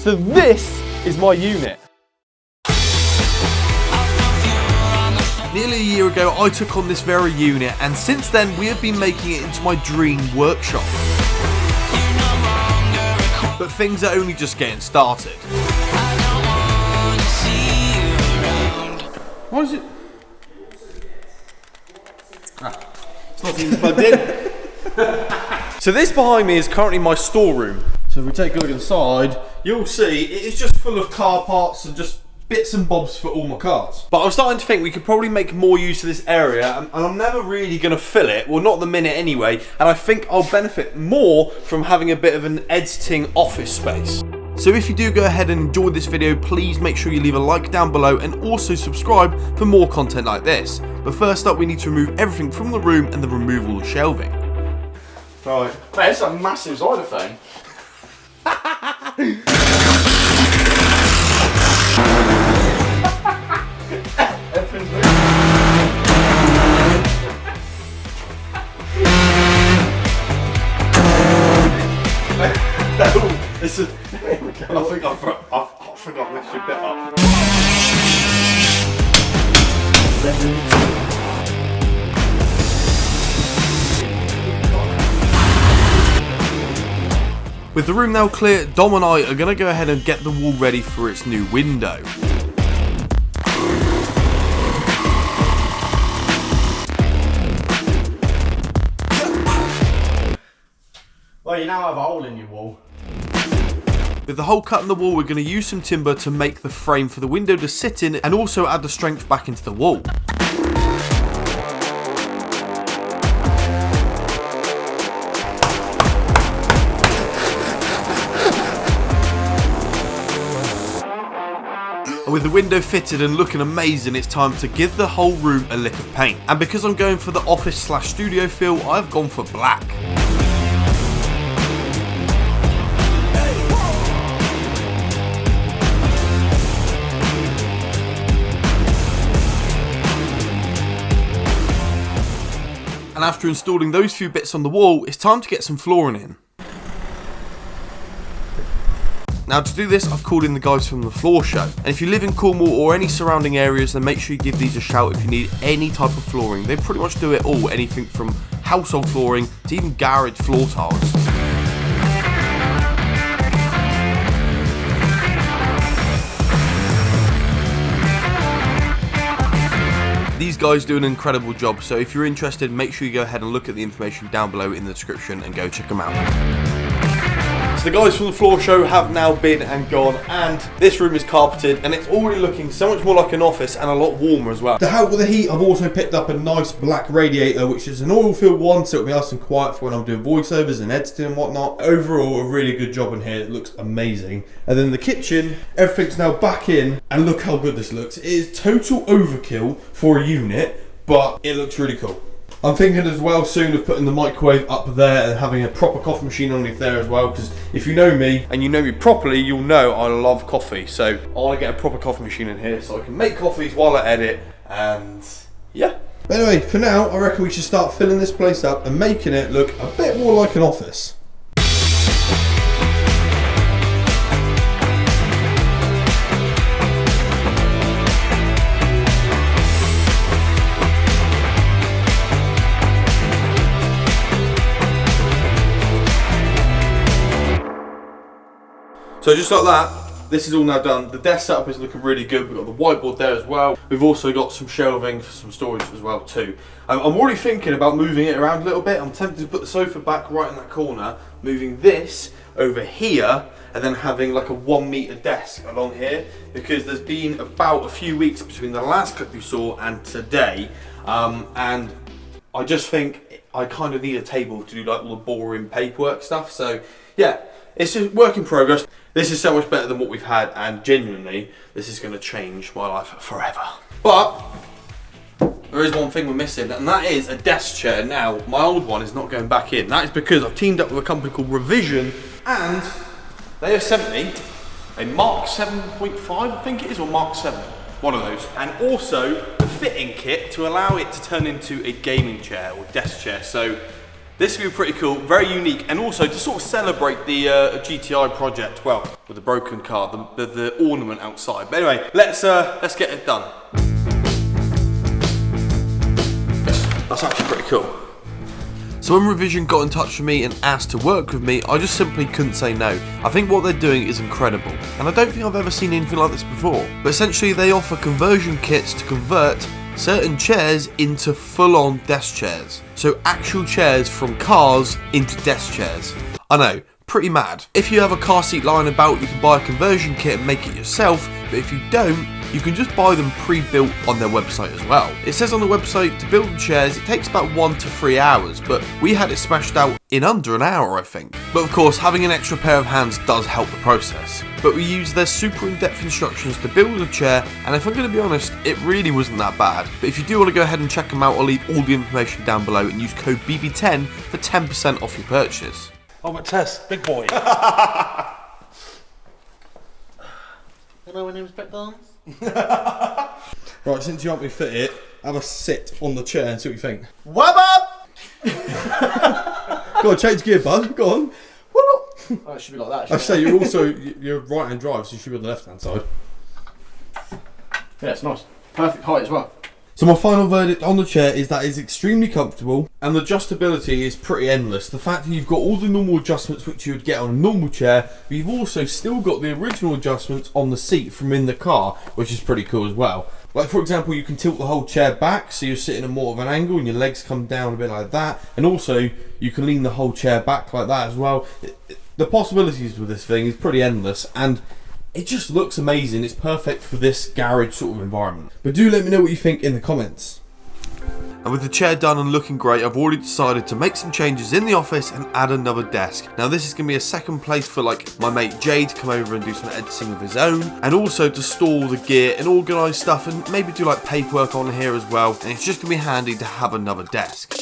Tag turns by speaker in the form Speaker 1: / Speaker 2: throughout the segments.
Speaker 1: So this is my unit.
Speaker 2: Nearly a year ago, I took on this very unit, and since then we have been making it into my dream workshop. But things are only just getting started.
Speaker 1: Why is it? It's not even plugged in. So this behind me is currently my storeroom. So if we take a look inside, you'll see it is just full of car parts and just bits and bobs for all my cars. But I'm starting to think we could probably make more use of this area, and I'm never really going to fill it, well not at the minute anyway, and I think I'll benefit more from having a bit of an editing office space. So if you do go ahead and enjoy this video, please make sure you leave a like down below and also subscribe for more content like this. But first up, we need to remove everything from the room and then remove all the shelving.
Speaker 3: Right. Mate, it's a massive xylophone. Everything's moving. No, this is. I think I forgot this bit up.
Speaker 2: With the room now clear, Dom and I are going to go ahead and get the wall ready for its new window.
Speaker 3: Well, you now have a hole in your wall.
Speaker 2: With the hole cut in the wall, we're going to use some timber to make the frame for the window to sit in and also add the strength back into the wall. And with the window fitted and looking amazing, it's time to give the whole room a lick of paint. And because I'm going for the office/studio feel, I've gone for black. And after installing those few bits on the wall, it's time to get some flooring in. Now to do this, I've called in the guys from the Floor Show. And if you live in Cornwall or any surrounding areas, then make sure you give these a shout if you need any type of flooring. They pretty much do it all, anything from household flooring to even garage floor tiles. These guys do an incredible job, so if you're interested, make sure you go ahead and look at the information down below in the description and go check them out. So the guys from the Floor Show have now been and gone, and this room is carpeted and it's already looking so much more like an office and a lot warmer as well.
Speaker 1: To help with the heat, I've also picked up a nice black radiator, which is an oil-filled one, so it'll be nice and quiet for when I'm doing voiceovers and editing and whatnot. Overall, a really good job in here. It looks amazing. And then the kitchen, everything's now back in, and look how good this looks. It is total overkill for a unit, but it looks really cool. I'm thinking as well soon of putting the microwave up there and having a proper coffee machine underneath there as well, because if you know me, and you know me properly, you'll know I love coffee. So I want to get a proper coffee machine in here so I can make coffees while I edit, and yeah. But anyway, for now, I reckon we should start filling this place up and making it look a bit more like an office. So just like that, this is all now done. The desk setup is looking really good. We've got the whiteboard there as well. We've also got some shelving for some storage as well too. I'm already thinking about moving it around a little bit. I'm tempted to put the sofa back right in that corner, moving this over here, and then having like a 1 meter desk along here, because there's been about a few weeks between the last clip you saw and today, and I just think I kind of need a table to do like all the boring paperwork stuff. So yeah, it's a work in progress. This is so much better than what we've had, and genuinely, this is going to change my life forever. But there is one thing we're missing, and that is a desk chair. Now, my old one is not going back in. That is because I've teamed up with a company called Revision, and they have sent me a Mark 7.5, I think it is, or Mark 7, one of those. And also the fitting kit to allow it to turn into a gaming chair or desk chair. So
Speaker 2: This will be pretty cool, very unique, and also to sort of celebrate the GTI project, well, with the broken car, the ornament outside. But anyway, let's get it done. That's actually pretty cool. So when Revision got in touch with me and asked to work with me, I just simply couldn't say no. I think what they're doing is incredible, and I don't think I've ever seen anything like this before. But essentially they offer conversion kits to convert certain chairs into full-on desk chairs. So actual chairs from cars into desk chairs. I know, pretty mad. If you have a car seat lying about, you can buy a conversion kit and make it yourself, but if you don't, you can just buy them pre-built on their website as well. It says on the website to build the chairs it takes about 1 to 3 hours, but we had it smashed out in under an hour, I think. But of course, having an extra pair of hands does help the process. But we used their super in-depth instructions to build a chair, and if I'm going to be honest, it really wasn't that bad. But if you do want to go ahead and check them out, I'll leave all the information down below and use code BB10 for 10% off your purchase.
Speaker 3: Oh, but Tess, big boy. Hello, my name's Brett Barnes.
Speaker 1: Right, since you helped me fit it, have a sit on the chair and see what you think.
Speaker 3: Wub up!
Speaker 1: Go on, change gear, bud. Go on.
Speaker 3: Oh, it should be like that.
Speaker 1: I say you're right-hand drive, so you should be on the left-hand side.
Speaker 3: Yeah, it's nice. Perfect height as well.
Speaker 1: So my final verdict on the chair is that it's extremely comfortable and the adjustability is pretty endless. The fact that you've got all the normal adjustments which you would get on a normal chair, but you've also still got the original adjustments on the seat from in the car, which is pretty cool as well. Like for example, you can tilt the whole chair back so you're sitting at more of an angle and your legs come down a bit like that, and also you can lean the whole chair back like that as well. The possibilities with this thing is pretty endless, and it just looks amazing. It's perfect for this garage sort of environment. But do let me know what you think in the comments.
Speaker 2: And with the chair done and looking great, I've already decided to make some changes in the office and add another desk. Now this is going to be a second place for like my mate Jay to come over and do some editing of his own, and also to store all the gear and organise stuff and maybe do like paperwork on here as well. And it's just going to be handy to have another desk.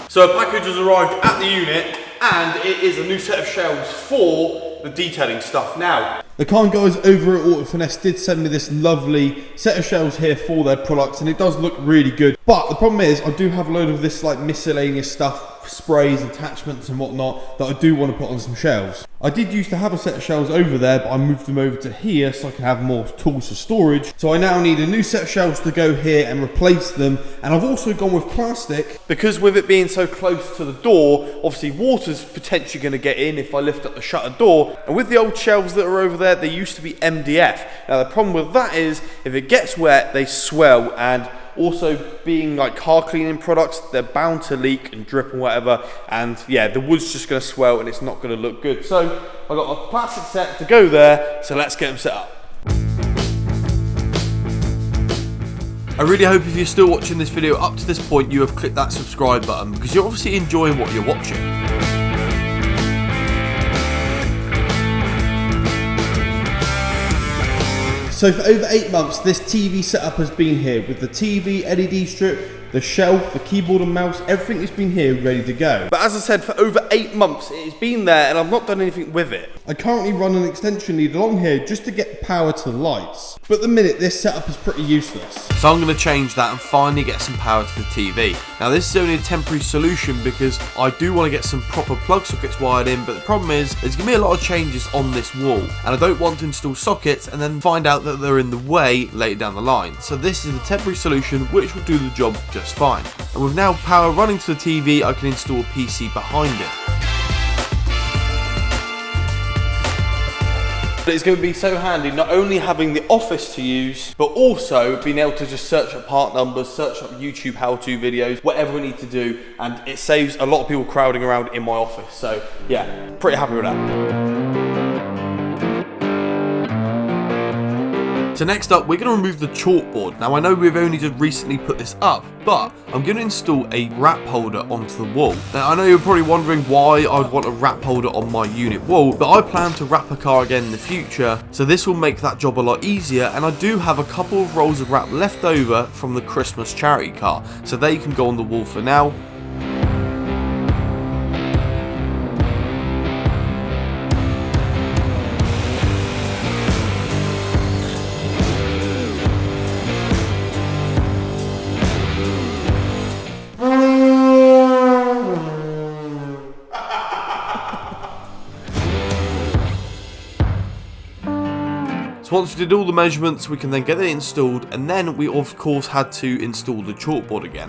Speaker 2: So a package has arrived at the unit, and it is a new set of shelves for the detailing stuff. Now,
Speaker 1: the kind guys over at Auto Finesse did send me this lovely set of shelves here for their products, and it does look really good. But the problem is, I do have a load of this like miscellaneous stuff, sprays, attachments and whatnot, that I do want to put on some shelves. I did used to have a set of shelves over there, but I moved them over to here so I can have more tools for storage. So I now need a new set of shelves to go here and replace them. And I've also gone with plastic,
Speaker 2: because with it being so close to the door, obviously water's potentially going to get in if I lift up the shutter door. And with the old shelves that are over there, they used to be MDF. Now the problem with that is, if it gets wet, they swell, and also being like car cleaning products, they're bound to leak and drip and whatever, and yeah, the wood's just going to swell and it's not going to look good. So I've got a plastic set to go there, so let's get them set up. I really hope if you're still watching this video up to this point, you have clicked that subscribe button, because you're obviously enjoying what you're watching.
Speaker 1: So for over 8 months, this TV setup has been here with the TV, LED strip, the shelf, the keyboard and mouse, everything has been here ready to go.
Speaker 2: But as I said, for over 8 months, it has been there and I've not done anything with it.
Speaker 1: I currently run an extension lead along here just to get power to the lights. But at the minute, this setup is pretty useless.
Speaker 2: So I'm going to change that and finally get some power to the TV. Now this is only a temporary solution because I do want to get some proper plug sockets wired in, but the problem is there's going to be a lot of changes on this wall, and I don't want to install sockets and then find out that they're in the way later down the line. So this is a temporary solution which will do the job just fine. And with now power running to the TV, I can install a PC behind it. But it's going to be so handy not only having the office to use, but also being able to just search up part numbers, search up YouTube how-to videos, whatever we need to do, and it saves a lot of people crowding around in my office. So yeah, pretty happy with that. So next up, we're going to remove the chalkboard. Now I know we've only just recently put this up, but I'm going to install a wrap holder onto the wall. Now I know you're probably wondering why I'd want a wrap holder on my unit wall, but I plan to wrap a car again in the future, so this will make that job a lot easier, and I do have a couple of rolls of wrap left over from the Christmas charity car, so they can go on the wall for now. So once we did all the measurements, we can then get it installed, and then we of course had to install the chalkboard again.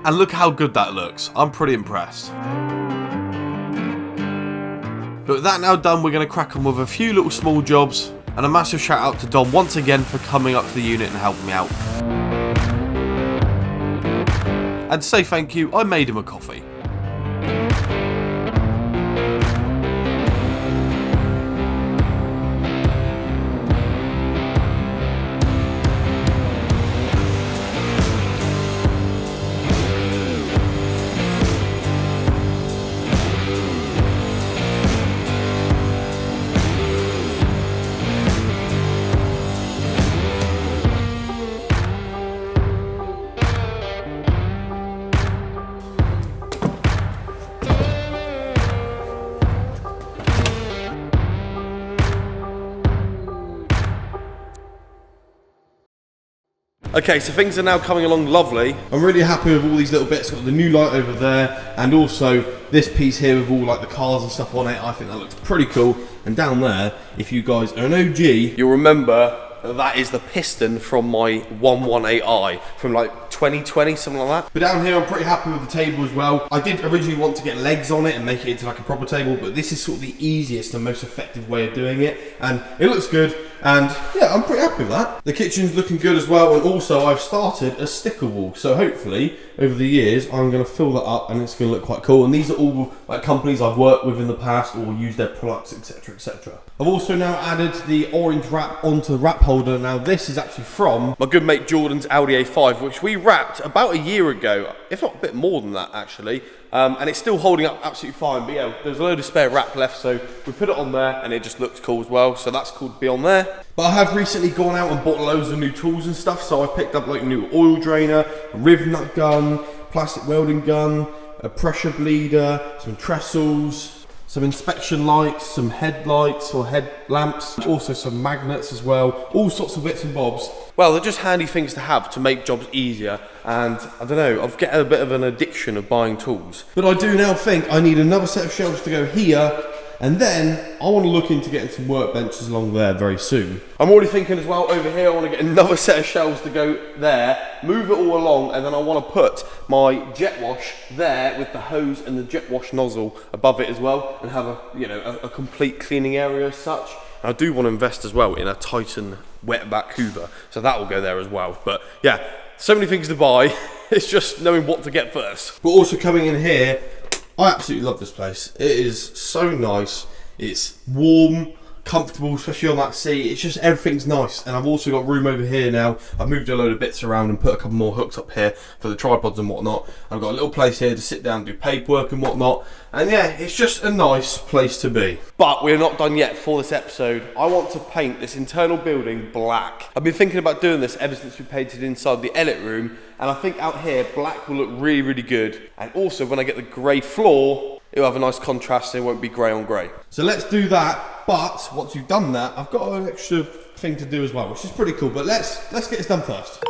Speaker 2: And look how good that looks. I'm pretty impressed. But with that now done, we're going to crack on with a few little small jobs, and a massive shout out to Dom once again for coming up to the unit and helping me out. And to say thank you, I made him a coffee. Okay, so things are now coming along lovely. I'm really happy with all these little bits. Got the new light over there, and also this piece here with all like the cars and stuff on it. I think that looks pretty cool. And down there, if you guys are an OG, you'll remember that is the piston from my 118i from like 2020, something like that. But down here, I'm pretty happy with the table as well. I did originally want to get legs on it and make it into like a proper table, but this is sort of the easiest and most effective way of doing it, and it looks good. And yeah, I'm pretty happy with that. The kitchen's looking good as well, and also I've started a sticker wall. So hopefully, over the years, I'm going to fill that up and it's going to look quite cool. And these are all like companies I've worked with in the past or used their products, etc, etc. I've also now added the orange wrap onto the wrap holder. Now this is actually from my good mate Jordan's Audi A5, which we wrapped about a year ago, if not a bit more than that actually. And it's still holding up absolutely fine, but yeah, there's a load of spare wrap left, so we put it on there and it just looks cool as well, so that's cool to be on there. But I have recently gone out and bought loads of new tools and stuff, so I picked up like a new oil drainer, a riv nut gun, plastic welding gun, a pressure bleeder, some trestles, some inspection lights, some headlights or headlamps, also some magnets as well, all sorts of bits and bobs. Well, they're just handy things to have to make jobs easier, and I don't know, I've getting a bit of an addiction of buying tools. But I do now think I need another set of shelves to go here, and then I want to look into getting some workbenches along there very soon. I'm already thinking as well over here, I want to get another set of shelves to go there, move it all along, and then I want to put my jet wash there with the hose and the jet wash nozzle above it as well, and have a complete cleaning area as such. And I do want to invest as well in a Titan wetback Hoover, so that will go there as well. But yeah, so many things to buy, it's just knowing what to get first. But also coming in here, I absolutely love this place. It is so nice. It's warm, comfortable, especially on that seat. It's just everything's nice. And I've also got room over here now. I've moved a load of bits around and put a couple more hooks up here for the tripods and whatnot. I've got a little place here to sit down and do paperwork and whatnot. And yeah, it's just a nice place to be. But we're not done yet for this episode. I want to paint this internal building black. I've been thinking about doing this ever since we painted inside the edit room. And I think out here, black will look really, really good. And also when I get the grey floor, it'll have a nice contrast, so it won't be grey on grey. So let's do that, but once you've done that, I've got an extra thing to do as well, which is pretty cool, but let's get this done first.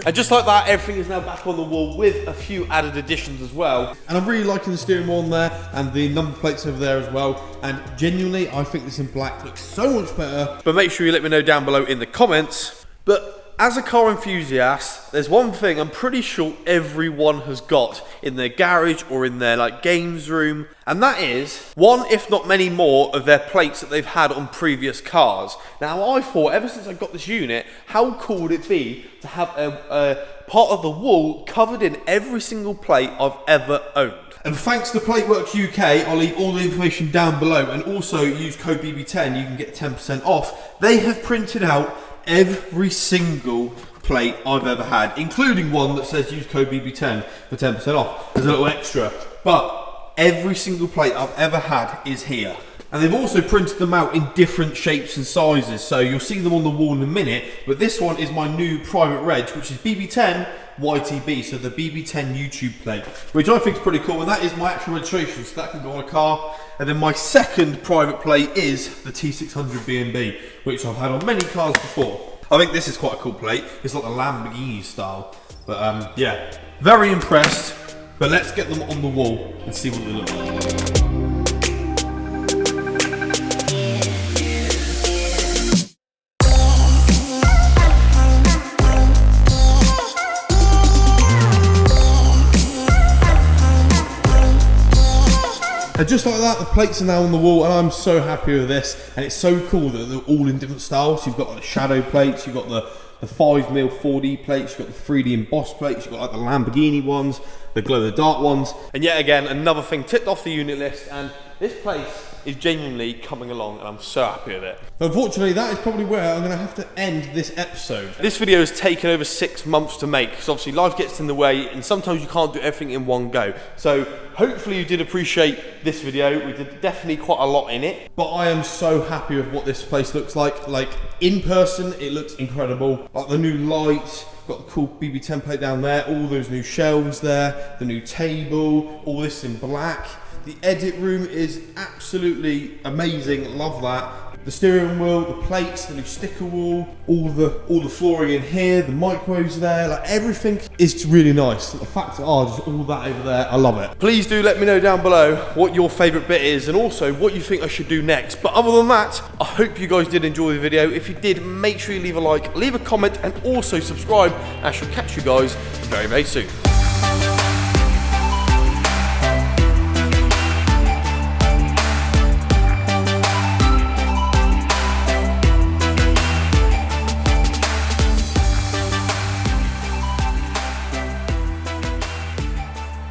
Speaker 2: And just like that, everything is now back on the wall with a few added additions as well. And I'm really liking the steering wheel on there and the number plates over there as well. And genuinely, I think this in black looks so much better. But make sure you let me know down below in the comments. But as a car enthusiast, there's one thing I'm pretty sure everyone has got in their garage or in their like games room, and that is one, if not many more, of their plates that they've had on previous cars. Now I thought, ever since I got this unit, how cool would it be to have a part of the wall covered in every single plate I've ever owned. And thanks to PlateWorksUK, I'll leave all the information down below, and also use code BB10, you can get 10% off. They have printed out every single plate I've ever had, including one that says use code BB10 for 10% off. There's a little extra, but every single plate I've ever had is here.
Speaker 1: And they've also printed them out in different shapes and sizes, so you'll see them on the wall in a minute. But this one is my new private reg, which is BB10 YTB, so the BB10 YouTube plate, which I think is pretty cool, and that is my actual registration, so that can go on a car. And then my second private plate is the T600 B&B, which I've had on many cars before. I think this is quite a cool plate. It's like the Lamborghini style. But yeah, very impressed. But let's get them on the wall and see what they look like. And just like that, the plates are now on the wall, and I'm so happy with this. And it's so cool that they're all in different styles. You've got like shadow plates, you've got the 5mm 4D plates, you've got the 3D embossed plates, you've got like the Lamborghini ones, the glow-in-the-dark ones. And yet again, another thing ticked off the unit list, and this place is genuinely coming along, and I'm so happy with it. Unfortunately, that is probably where I'm going to have to end this episode. This video has taken over 6 months to make, because obviously life gets in the way, and sometimes you can't do everything in one go. So hopefully you did appreciate this video. We did definitely quite a lot in it. But I am so happy with what this place looks like. Like, in person, it looks incredible. Like the new lights, got the cool BB template down there, all those new shelves there, the new table, all this in black. The edit room is absolutely amazing, love that. The steering wheel, the plates, the new sticker wall, all the flooring in here, the microwaves there, like everything is really nice. The fact that, just all that over there, I love it. Please do let me know down below what your favourite bit is and also what you think I should do next. But other than that, I hope you guys did enjoy the video. If you did, make sure you leave a like, leave a comment and also subscribe. I shall catch you guys very, very soon.